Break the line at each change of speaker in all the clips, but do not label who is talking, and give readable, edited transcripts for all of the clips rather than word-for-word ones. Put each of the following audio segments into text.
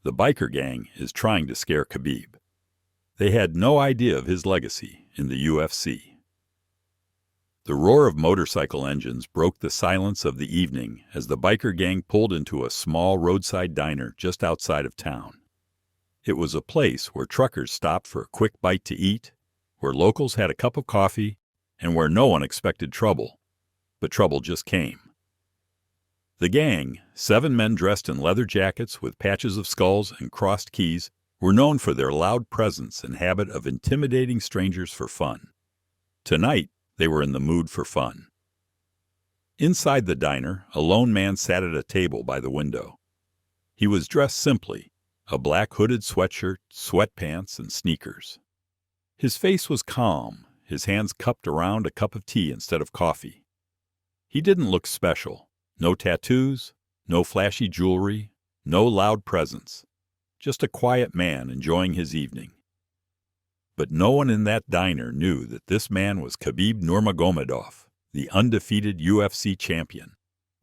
The biker gang is trying to scare Khabib. They had no idea of his legacy in the UFC. The roar of motorcycle engines broke the silence of the evening as the biker gang pulled into a small roadside diner just outside of town. It was a place where truckers stopped for a quick bite to eat, where locals had a cup of coffee, and where no one expected trouble. But trouble just came. The gang, 7 men dressed in leather jackets with patches of skulls and crossed keys, were known for their loud presence and habit of intimidating strangers for fun. Tonight, they were in the mood for fun. Inside the diner, a lone man sat at a table by the window. He was dressed simply, a black hooded sweatshirt, sweatpants, and sneakers. His face was calm, his hands cupped around a cup of tea instead of coffee. He didn't look special. No tattoos, no flashy jewelry, no loud presence. Just a quiet man enjoying his evening. But no one in that diner knew that this man was Khabib Nurmagomedov, the undefeated UFC champion,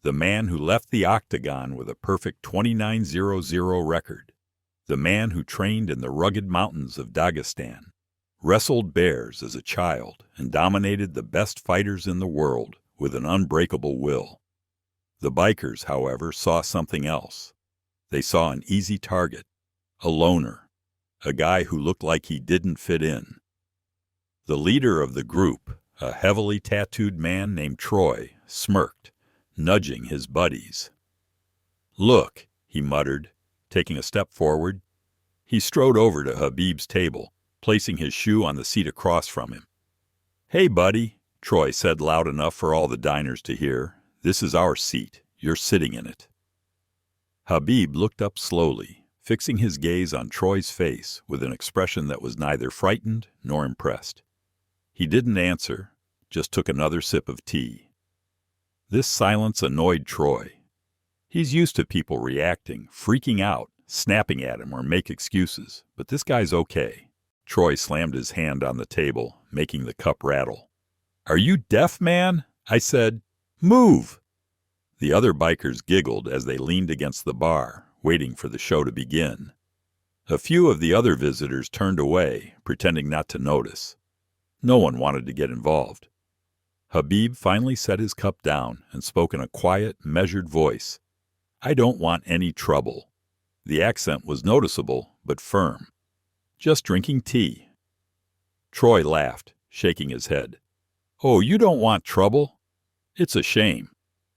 the man who left the octagon with a perfect 29-0-0 record, the man who trained in the rugged mountains of Dagestan, wrestled bears as a child, and dominated the best fighters in the world with an unbreakable will. The bikers, however, saw something else. They saw an easy target, a loner, a guy who looked like he didn't fit in. The leader of the group, a heavily tattooed man named Troy, smirked, nudging his buddies. "Look," he muttered, taking a step forward. He strode over to Khabib's table, placing his shoe on the seat across from him. "Hey, buddy," Troy said loud enough for all the diners to hear. "This is our seat. You're sitting in it." Khabib looked up slowly, fixing his gaze on Troy's face with an expression that was neither frightened nor impressed. He didn't answer, just took another sip of tea. This silence annoyed Troy. He's used to people reacting, freaking out, snapping at him or make excuses, but this guy's okay. Troy slammed his hand on the table, making the cup rattle. "Are you deaf, man?" I said. "Move!" The other bikers giggled as they leaned against the bar, waiting for the show to begin. A few of the other visitors turned away, pretending not to notice. No one wanted to get involved. Khabib finally set his cup down and spoke in a quiet, measured voice. "I don't want any trouble." The accent was noticeable, but firm. "Just drinking tea." Troy laughed, shaking his head. "Oh, you don't want trouble? It's a shame,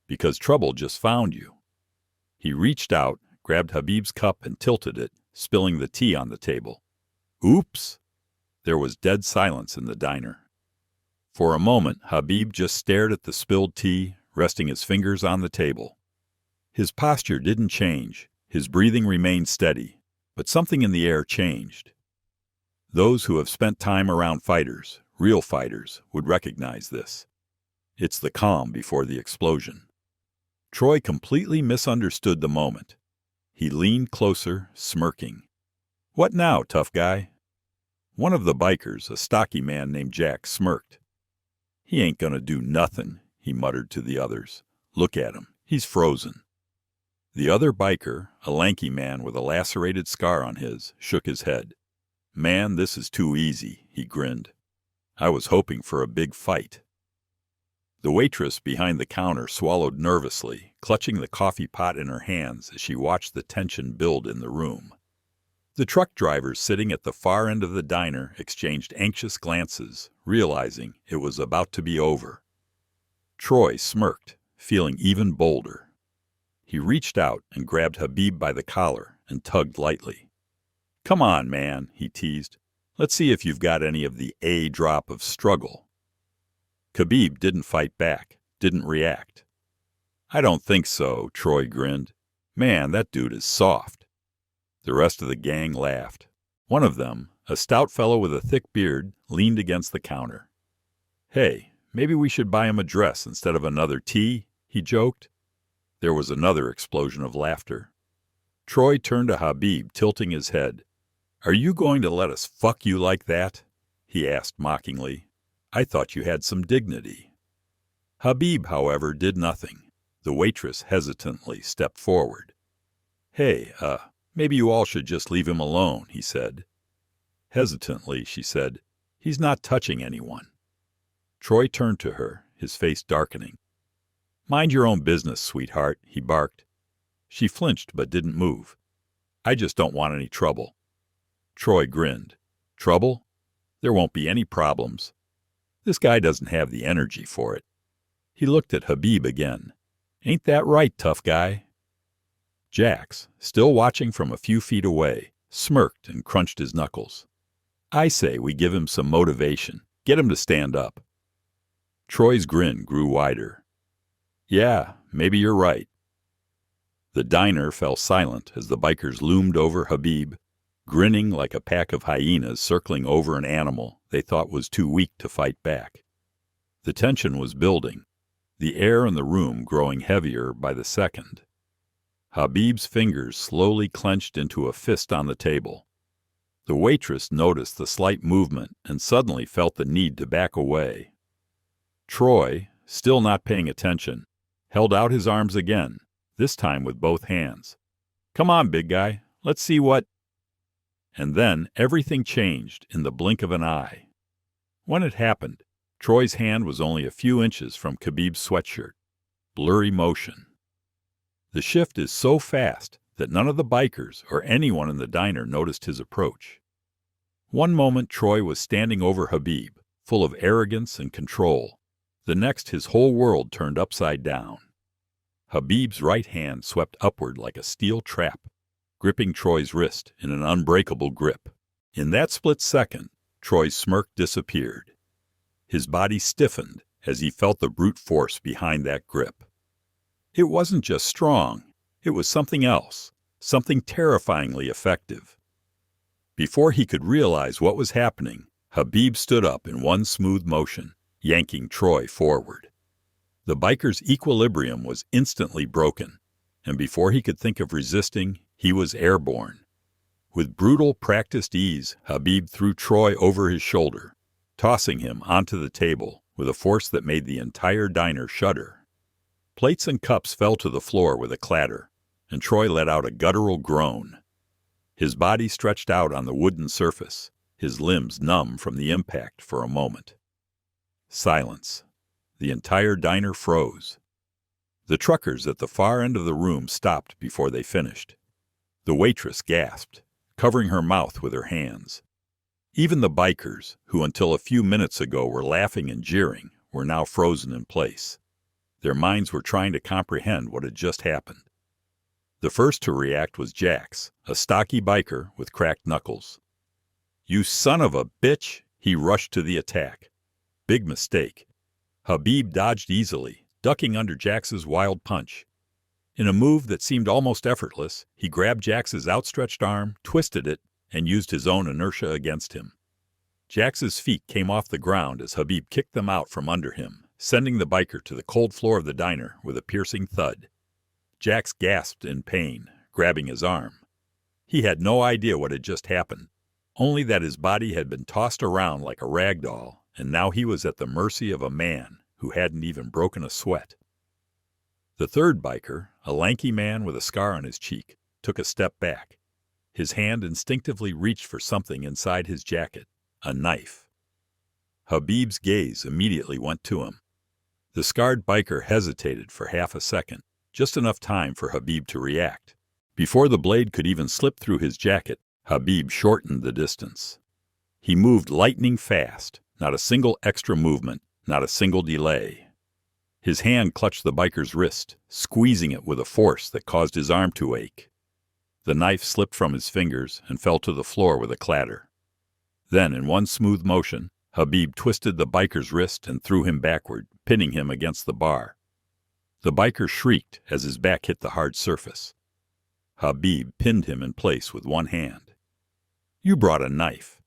because trouble just found you." He reached out, grabbed Khabib's cup and tilted it, spilling the tea on the table. "Oops!" There was dead silence in the diner. For a moment, Khabib just stared at the spilled tea, resting his fingers on the table. His posture didn't change, his breathing remained steady, but something in the air changed. Those who have spent time around fighters, real fighters, would recognize this. It's the calm before the explosion. Troy completely misunderstood the moment. He leaned closer, smirking. "What now, tough guy?" One of the bikers, a stocky man named Jack, smirked. "He ain't gonna do nothin'," he muttered to the others. "Look at him. He's frozen." The other biker, a lanky man with a lacerated scar on his, shook his head. "Man, this is too easy," he grinned. "I was hoping for a big fight." The waitress behind the counter swallowed nervously, clutching the coffee pot in her hands as she watched the tension build in the room. The truck drivers sitting at the far end of the diner exchanged anxious glances, realizing it was about to be over. Troy smirked, feeling even bolder. He reached out and grabbed Khabib by the collar and tugged lightly. "Come on, man," he teased. "Let's see if you've got any of the A drop of struggle." Khabib didn't fight back, didn't react. "I don't think so," Troy grinned. "Man, that dude is soft." The rest of the gang laughed. One of them, a stout fellow with a thick beard, leaned against the counter. "Hey, maybe we should buy him a dress instead of another tea," he joked. There was another explosion of laughter. Troy turned to Khabib, tilting his head. "Are you going to let us fuck you like that?" he asked mockingly. "I thought you had some dignity." Khabib, however, did nothing. The waitress hesitantly stepped forward. "Hey, Maybe you all should just leave him alone, he said. Hesitantly, she said, He's not touching anyone. Troy turned to her, his face darkening. Mind your own business, sweetheart, he barked. She flinched but didn't move. I just don't want any trouble. Troy grinned. Trouble? There won't be any problems. This guy doesn't have the energy for it. He looked at Khabib again. Ain't that right, tough guy? Jax, still watching from a few feet away, smirked and crunched his knuckles. I say we give him some motivation. Get him to stand up. Troy's grin grew wider. Yeah, maybe you're right. The diner fell silent as the bikers loomed over Khabib, grinning like a pack of hyenas circling over an animal they thought was too weak to fight back. The tension was building, the air in the room growing heavier by the second. Khabib's fingers slowly clenched into a fist on the table. The waitress noticed the slight movement and suddenly felt the need to back away. Troy, still not paying attention, held out his arms again, this time with both hands. Come on, big guy, let's see what... And then everything changed in the blink of an eye. When it happened, Troy's hand was only a few inches from Khabib's sweatshirt. Blurry motion. The shift is so fast that none of the bikers or anyone in the diner noticed his approach. One moment Troy was standing over Khabib, full of arrogance and control. The next his whole world turned upside down. Khabib's right hand swept upward like a steel trap, gripping Troy's wrist in an unbreakable grip. In that split second, Troy's smirk disappeared. His body stiffened as he felt the brute force behind that grip. It wasn't just strong, it was something else, something terrifyingly effective. Before he could realize what was happening, Khabib stood up in one smooth motion, yanking Troy forward. The biker's equilibrium was instantly broken, and before he could think of resisting, he was airborne. With brutal, practiced ease, Khabib threw Troy over his shoulder, tossing him onto the table with a force that made the entire diner shudder. Plates and cups fell to the floor with a clatter, and Troy let out a guttural groan. His body stretched out on the wooden surface, his limbs numb from the impact for a moment. Silence. The entire diner froze. The truckers at the far end of the room stopped before they finished. The waitress gasped, covering her mouth with her hands. Even the bikers, who until a few minutes ago were laughing and jeering, were now frozen in place. Their minds were trying to comprehend what had just happened. The first to react was Jax, a stocky biker with cracked knuckles. You son of a bitch! He rushed to the attack. Big mistake. Khabib dodged easily, ducking under Jax's wild punch. In a move that seemed almost effortless, he grabbed Jax's outstretched arm, twisted it, and used his own inertia against him. Jax's feet came off the ground as Khabib kicked them out from under him, sending the biker to the cold floor of the diner with a piercing thud. Jax gasped in pain, grabbing his arm. He had no idea what had just happened, only that his body had been tossed around like a rag doll, and now he was at the mercy of a man who hadn't even broken a sweat. The third biker, a lanky man with a scar on his cheek, took a step back. His hand instinctively reached for something inside his jacket, a knife. Khabib's gaze immediately went to him. The scarred biker hesitated for half a second, just enough time for Khabib to react. Before the blade could even slip through his jacket, Khabib shortened the distance. He moved lightning fast, not a single extra movement, not a single delay. His hand clutched the biker's wrist, squeezing it with a force that caused his arm to ache. The knife slipped from his fingers and fell to the floor with a clatter. Then, in one smooth motion, Khabib twisted the biker's wrist and threw him backward, pinning him against the bar. The biker shrieked as his back hit the hard surface. Khabib pinned him in place with one hand. You brought a knife.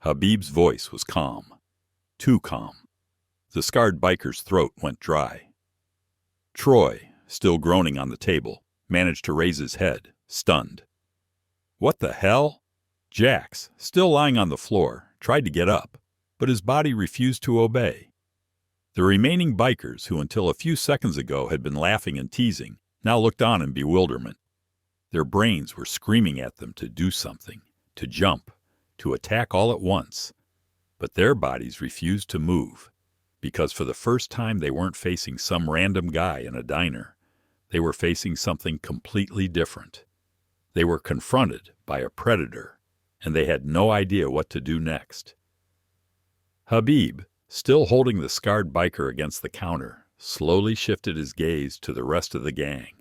Khabib's voice was calm. Too calm. The scarred biker's throat went dry. Troy, still groaning on the table, managed to raise his head, stunned. What the hell? Jax, still lying on the floor, tried to get up, but his body refused to obey. The remaining bikers, who until a few seconds ago had been laughing and teasing, now looked on in bewilderment. Their brains were screaming at them to do something, to jump, to attack all at once. But their bodies refused to move, because for the first time they weren't facing some random guy in a diner. They were facing something completely different. They were confronted by a predator, and they had no idea what to do next. Khabib, still holding the scarred biker against the counter, slowly shifted his gaze to the rest of the gang.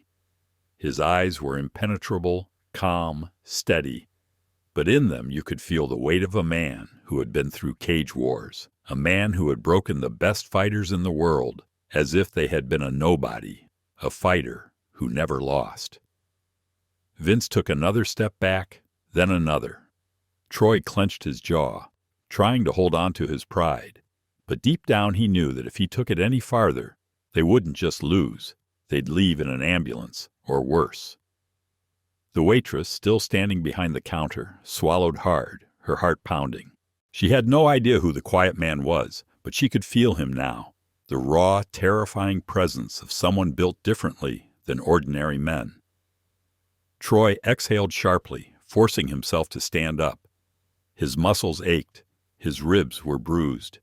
His eyes were impenetrable, calm, steady, but in them you could feel the weight of a man who had been through cage wars, a man who had broken the best fighters in the world as if they had been a nobody, a fighter who never lost. Vince took another step back, then another. Troy clenched his jaw, trying to hold on to his pride, but deep down he knew that if he took it any farther, they wouldn't just lose, they'd leave in an ambulance, or worse. The waitress, still standing behind the counter, swallowed hard, her heart pounding. She had no idea who the quiet man was, but she could feel him now, the raw, terrifying presence of someone built differently than ordinary men. Troy exhaled sharply, forcing himself to stand up. His muscles ached, his ribs were bruised,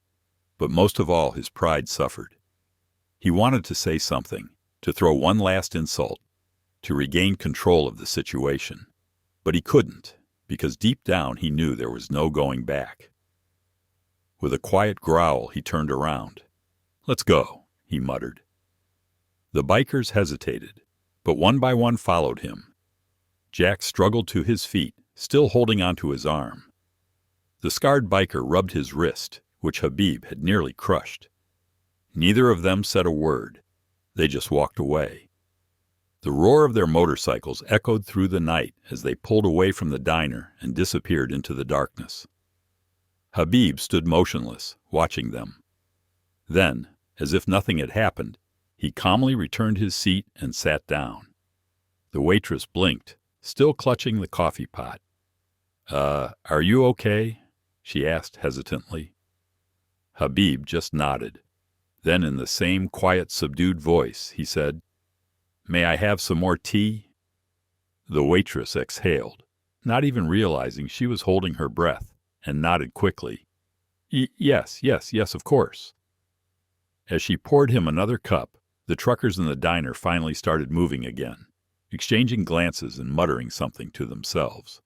but most of all his pride suffered. He wanted to say something, to throw one last insult, to regain control of the situation. But he couldn't, because deep down he knew there was no going back. With a quiet growl, he turned around. "Let's go," he muttered. The bikers hesitated, but one by one followed him. Jack struggled to his feet, still holding onto his arm. The scarred biker rubbed his wrist, which Khabib had nearly crushed. Neither of them said a word. They just walked away. The roar of their motorcycles echoed through the night as they pulled away from the diner and disappeared into the darkness. Khabib stood motionless, watching them. Then, as if nothing had happened, he calmly returned his seat and sat down. The waitress blinked, still clutching the coffee pot. Are you okay?" she asked hesitantly. Khabib just nodded. Then in the same quiet, subdued voice, he said, "May I have some more tea?" The waitress exhaled, not even realizing she was holding her breath, and nodded quickly. Yes, of course." As she poured him another cup, the truckers in the diner finally started moving again, exchanging glances and muttering something to themselves.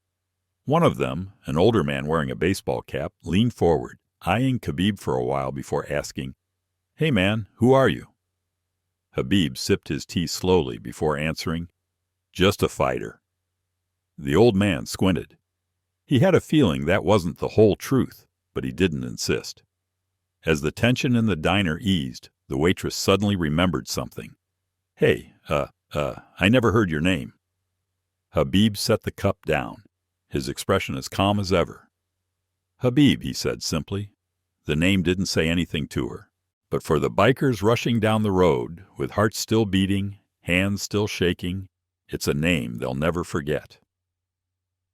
One of them, an older man wearing a baseball cap, leaned forward, eyeing Khabib for a while before asking, "Hey man, who are you?" Khabib sipped his tea slowly before answering, "Just a fighter." The old man squinted. He had a feeling that wasn't the whole truth, but he didn't insist. As the tension in the diner eased, the waitress suddenly remembered something. "Hey, I never heard your name." Khabib set the cup down, his expression as calm as ever. "Khabib," he said simply. The name didn't say anything to her, but for the bikers rushing down the road, with hearts still beating, hands still shaking, it's a name they'll never forget.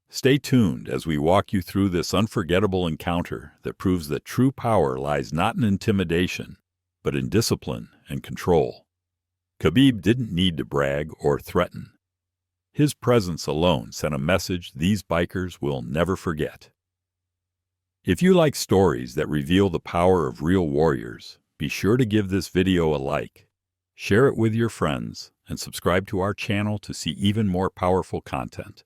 Stay tuned as we walk you through this unforgettable encounter that proves that true power lies not in intimidation, but in discipline and control. Khabib didn't need to brag or threaten. His presence alone sent a message these bikers will never forget. If you like stories that reveal the power of real warriors, be sure to give this video a like, share it with your friends, and subscribe to our channel to see even more powerful content.